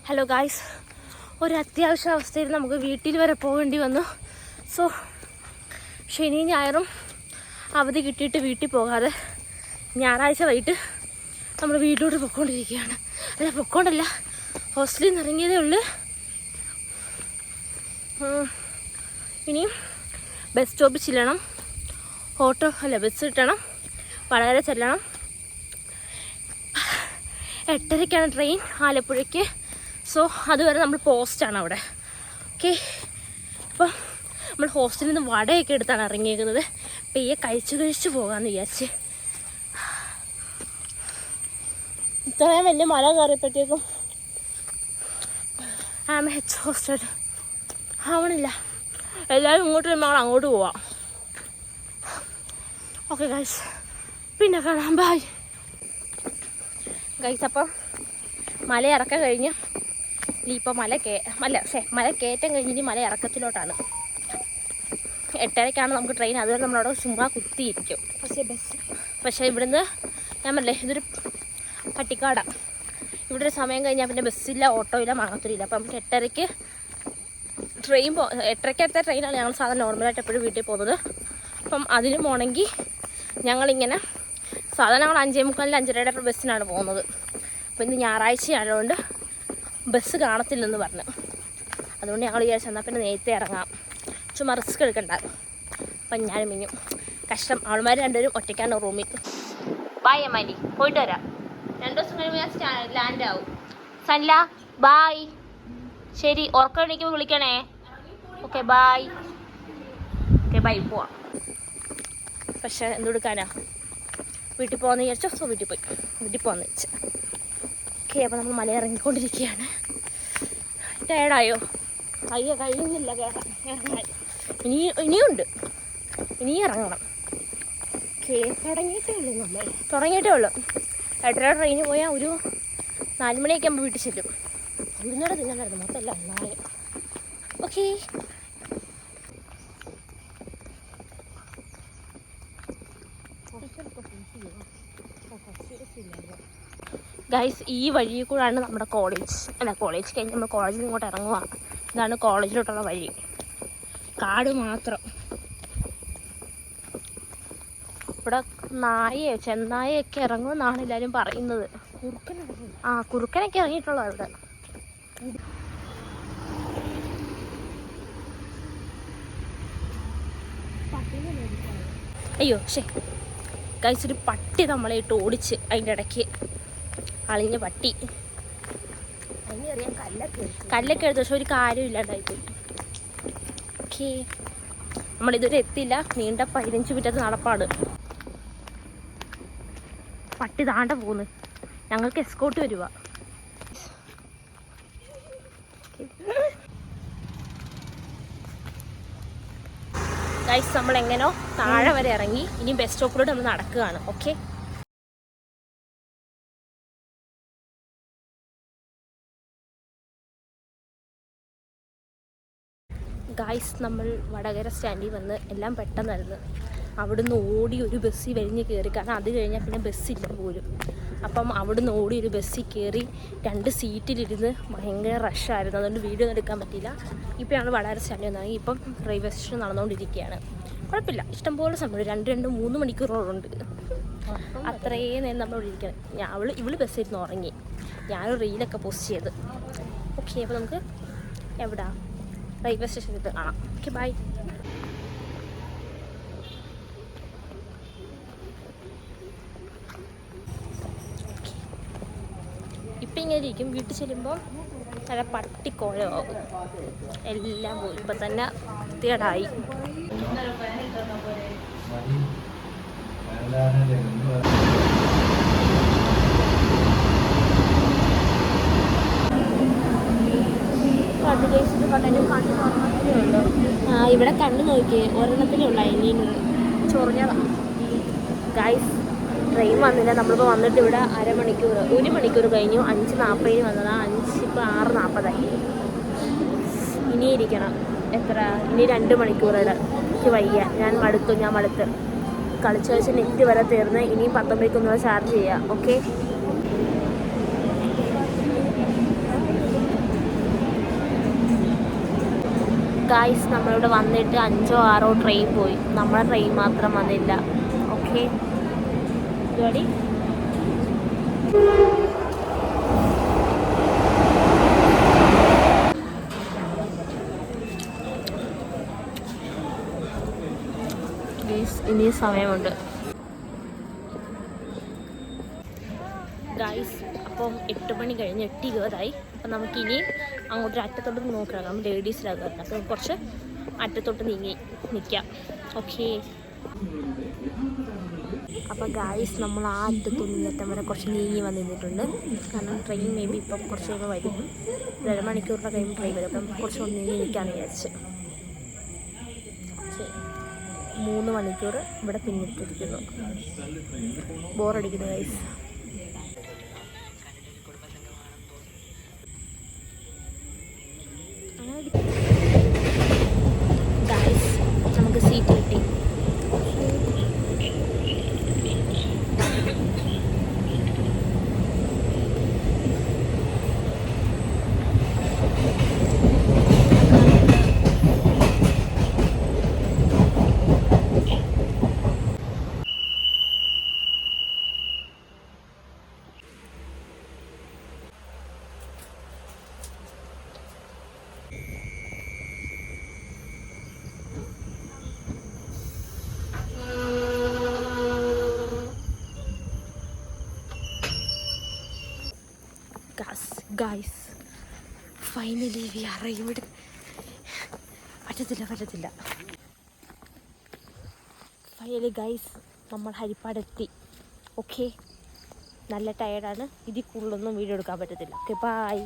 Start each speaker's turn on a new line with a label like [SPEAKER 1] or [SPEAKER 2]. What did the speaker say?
[SPEAKER 1] Hello guys, ഒരു അത്യാവശ്യ അവസ്ഥയിൽ നമുക്ക് വീട്ടിൽ വരെ പോകേണ്ടി വന്നു. സോ ശനി ഞായറും അവധി കിട്ടിയിട്ട് വീട്ടിൽ പോകാതെ ഞായറാഴ്ച വൈകിട്ട് നമ്മൾ വീട്ടിലോട്ട് പൊയ്ക്കൊണ്ടിരിക്കുകയാണ്. പൊയ്ക്കൊണ്ടല്ല, ഹോസ്റ്റലിൽ നിന്ന് ഇറങ്ങിയതേ ഉള്ളൂ. ഇനിയും ബസ് സ്റ്റോപ്പിൽ ചെല്ലണം, ബസ് കിട്ടണം, വളരെ ചെല്ലണം. 8:30ക്കാണ് ട്രെയിൻ ആലപ്പുഴയ്ക്ക്. സോ അതുവരെ നമ്മൾ പോസ്റ്റാണ് അവിടെ. ഓക്കെ, അപ്പം നമ്മൾ ഹോസ്റ്റലിൽ നിന്ന് വടയൊക്കെ എടുത്താണ് ഇറങ്ങിയേക്കുന്നത്. പെയ്യെ കഴിച്ച് പോകാമെന്ന് വിചാരിച്ച്. ഇത്രയും വലിയ മല കയറിയപ്പോഴത്തേക്കും ആം എക്സോസ്റ്റഡ് ആവണില്ല. എല്ലാവരും ഇങ്ങോട്ട് വരുമ്പോൾ അങ്ങോട്ട് പോവാം. ഓക്കെ ഗൈസ്, പിന്നെ കാണാം. Bye guys. അപ്പം മല ഇറക്കം കഴിഞ്ഞ് ഇനിയിപ്പോൾ മല കയറ്റം കഴിഞ്ഞ് മല ഇറക്കത്തിലോട്ടാണ്. 8:30ക്കാണ് നമുക്ക് ട്രെയിൻ. അതുവരെ നമ്മളവിടെ ചുമ്മാ കുത്തിയിരിക്കും. പക്ഷേ ഇവിടുന്ന് ഞാൻ പറഞ്ഞില്ലേ, ഇതൊരു പട്ടിക്കാടാണ്. ഇവിടെ ഒരു സമയം കഴിഞ്ഞാൽ പിന്നെ ബസ്സില്ല, ഓട്ടോ ഇല്ല, മാങ്ങത്തില്ല. അപ്പം നമുക്ക് 8:30ക്ക് ട്രെയിൻ 8:30ക്കടുത്ത ട്രെയിനാണ് ഞങ്ങൾ സാധാരണ നോർമലായിട്ട് എപ്പോഴും വീട്ടിൽ പോകുന്നത്. അപ്പം അതിന് പോകണമെങ്കിൽ ഞങ്ങളിങ്ങനെ സാധാരണ ഞങ്ങൾ 5:45 5:30 ബസ്സിനാണ് പോകുന്നത്. അപ്പോൾ ഇന്ന് ഞായറാഴ്ച ആയതുകൊണ്ട് ബസ് കാണത്തില്ലെന്ന് പറഞ്ഞു. അതുകൊണ്ട് ഞങ്ങൾ വിചാരിച്ചു എന്നാൽ പിന്നെ നേരത്തെ ഇറങ്ങാം, ചുമ്മാ റിസ്ക് എടുക്കണ്ട. അപ്പം ഞാനും മിഞ്ഞും കഷ്ടം. അവൾമാർ രണ്ടുപേരും ഒറ്റയ്ക്കാണ് റൂമിൽ. ബായ് അമ്മാനി, പോയിട്ട് വരാം. 2 ദിവസം കഴിയുമ്പോൾ ലാൻഡ് ആവും. സനില ബായ്. ശരി, ഉറക്കം എണീക്കുമ്പോൾ വിളിക്കണേ. Okay bye. ഓക്കെ ബൈ, പോവാം. പക്ഷേ എന്തെടുക്കാനാ, വീട്ടിൽ പോകാമെന്ന് വിചാരിച്ചോ. സോ വീട്ടിൽ പോകാമെന്ന് വെച്ച്. ഓക്കെ, അപ്പോൾ നമ്മൾ മല ഇറങ്ങിക്കൊണ്ടിരിക്കുകയാണ്. ടയർഡായോ? കഴിയുന്നില്ല ഇറങ്ങാൻ. ഇനിയുണ്ട്, ഇനിയും ഇറങ്ങണം. ഓക്കെ, തുടങ്ങിയിട്ടേ ഉള്ളൂ. 8:30 ട്രെയിന് പോയാൽ ഒരു 4 മണിയൊക്കെ ആകുമ്പോൾ വീട്ടിൽ ചെല്ലും. ഇവിടുന്നോടെ തിന്നണ്ടായിരുന്നു മൊത്തമല്ല 4. ഓക്കെ, ഗൈസ്, ഈ വഴിയിൽ കൂടാണ് നമ്മുടെ കോളേജ് കഴിഞ്ഞ് നമ്മൾ കോളേജിൽ നിന്ന് ഇങ്ങോട്ട് ഇറങ്ങുക. ഇതാണ് കോളേജിലോട്ടുള്ള വഴി. കാട് മാത്രം. ഇവിടെ ചെന്നായൊക്കെ ഇറങ്ങുമെന്നാണ് എല്ലാവരും പറയുന്നത്. കുറുക്കനൊക്കെ ഇറങ്ങിയിട്ടുള്ളത് ഇവിടെ. അയ്യോ ഗൈസ്, ഒരു പട്ടി നമ്മളെ ഇട്ട് ഓടിച്ച്. അതിൻ്റെ ഇടയ്ക്ക് അളിഞ്ഞ പട്ടി. കല്ലൊക്കെ എടുത്തു, പക്ഷെ ഒരു കാര്യമില്ലാണ്ടായിപ്പോയി. ഓക്കെ, നമ്മളിതുവരെ എത്തിയില്ല. നീണ്ട 15 മിനിറ്റ് നടപ്പാട്. പട്ടി താണ്ട പോകുന്നു. ഞങ്ങൾക്ക് എസ്കോട്ട് വരുക. ഗൈസ്, നമ്മൾ എങ്ങനെയോ താഴെ വരെ ഇറങ്ങി. ഇനി ബസ് സ്റ്റോപ്പിലോട്ട് നമ്മൾ നടക്കുകയാണ്. ഓക്കെ, ഗായ്സ്, നമ്മൾ വടകര സ്റ്റാൻഡിൽ വന്ന് എല്ലാം പെട്ടെന്നായിരുന്നു. അവിടുന്ന് ഓടി ഒരു ബസ്സിൽ വലിഞ്ഞ് കയറി. കാരണം അത് കഴിഞ്ഞാൽ പിന്നെ ബസ്സില്ല പോലും. അപ്പം അവിടുന്ന് ഓടി ഒരു ബസ്സിൽ കയറി 2 സീറ്റിലിരുന്ന് ഭയങ്കര റഷായിരുന്നു. അതുകൊണ്ട് വീഡിയോ ഒന്നും എടുക്കാൻ പറ്റിയില്ല. ഇപ്പോൾ ഞങ്ങൾ വടകര സ്റ്റാൻഡിൽ വന്നെങ്കിൽ ഇപ്പം റെയിൽവേ സ്റ്റേഷൻ നടന്നുകൊണ്ടിരിക്കുകയാണ്. കുഴപ്പമില്ല, ഇഷ്ടംപോലെ സമയം 2-3 മണിക്കൂറോളുണ്ട്. അത്രയും നേരം നമ്മൾ ഇവിടെ ഇരിക്കണം. ഇവള് ബസ്സിരുന്ന് ഉറങ്ങി. ഞാനൊരു റീലൊക്കെ പോസ്റ്റ് ചെയ്ത്. ഓക്കെ, അപ്പോൾ നമുക്ക് എവിടാ റെയിൽവേ സ്റ്റേഷനിൽ കാണാം. Okay bye. ഇപ്പം ഇങ്ങനെ ഇരിക്കും. വീട്ടിൽ ചെല്ലുമ്പോൾ നല്ല പട്ടിക്കോലമാകും. എല്ലാം പോയി. ഇപ്പം തന്നെ വൃത്തികേടായി. ഇവിടെ കണ്ണു നോക്കിയേ, ഒരെണ്ണത്തിലേ ഉള്ള ഇനിയും ചൊറിഞ്ഞതാണ്. ഗൈസ്, ട്രെയിൻ വന്നില്ല. നമ്മളിപ്പോൾ വന്നിട്ട് ഇവിടെ 1 മണിക്കൂർ കഴിഞ്ഞു. 5:40 വന്നതാണ്. ഇപ്പോൾ 6:40. ഇനി ഇരിക്കണം. ഇനി 2 മണിക്കൂറുകൾ. എനിക്ക് വയ്യ, ഞാൻ മടുത്ത് കളിച്ച് നെറ്റ് വരെ തീർന്ന്. ഇനിയും 19 ചാർജ് ചെയ്യാം. ഓക്കെ, ഗായ്സ് നമ്മളിവിടെ വന്നിട്ട് 5 or 6 ട്രെയിൻ പോയി, നമ്മളെ ട്രെയിൻ മാത്രം വന്നില്ല. ഓക്കെ ഇതുവഴി ഇനി സമയമുണ്ട് ഗായ്സ്. അപ്പം 8 മണി കഴിഞ്ഞ് 8:20. അപ്പം നമുക്കിനി അങ്ങോട്ടൊരു അറ്റത്തോട്ട് നോക്കണം. നമ്മൾ ലേഡീസിലാകുന്നത്, അപ്പം കുറച്ച് അറ്റത്തോട്ട് നീങ്ങി നിൽക്കാം. ഓക്കെ. അപ്പോൾ ഗായ്സ് നമ്മൾ ആ അറ്റത്തൊന്നും എത്താൻ വരെ കുറച്ച് നീങ്ങി വന്നിട്ടുണ്ട്. കാരണം ട്രെയിൻ മേ ബി ഇപ്പം കുറച്ച് കഴിയുമ്പോൾ വരും. 1.5 മണിക്കൂറിൻ്റെ കഴിയുമ്പോൾ ട്രെയിൻ വരും. അപ്പം കുറച്ച് നീങ്ങി നിൽക്കാമെന്ന് വിചാരിച്ച്. 3 മണിക്കൂർ ഇവിടെ പിന്നിട്ടിരിക്കുന്നു. ബോറടിക്കുന്നു ഗൈസ്. ഗൈസ് നമുക്ക് സീറ്റ് കിട്ടി. Guys finally we arrived. പറ്റത്തില്ല. ഫൈനലി ഗായ്സ് നമ്മൾ ഹരിപ്പാടെത്തി. ഓക്കെ, നല്ല ടയേർഡാണ്. ഇതിൽ കൂടുതലൊന്നും വീഡിയോ എടുക്കാൻ പറ്റത്തില്ല. Okay bye.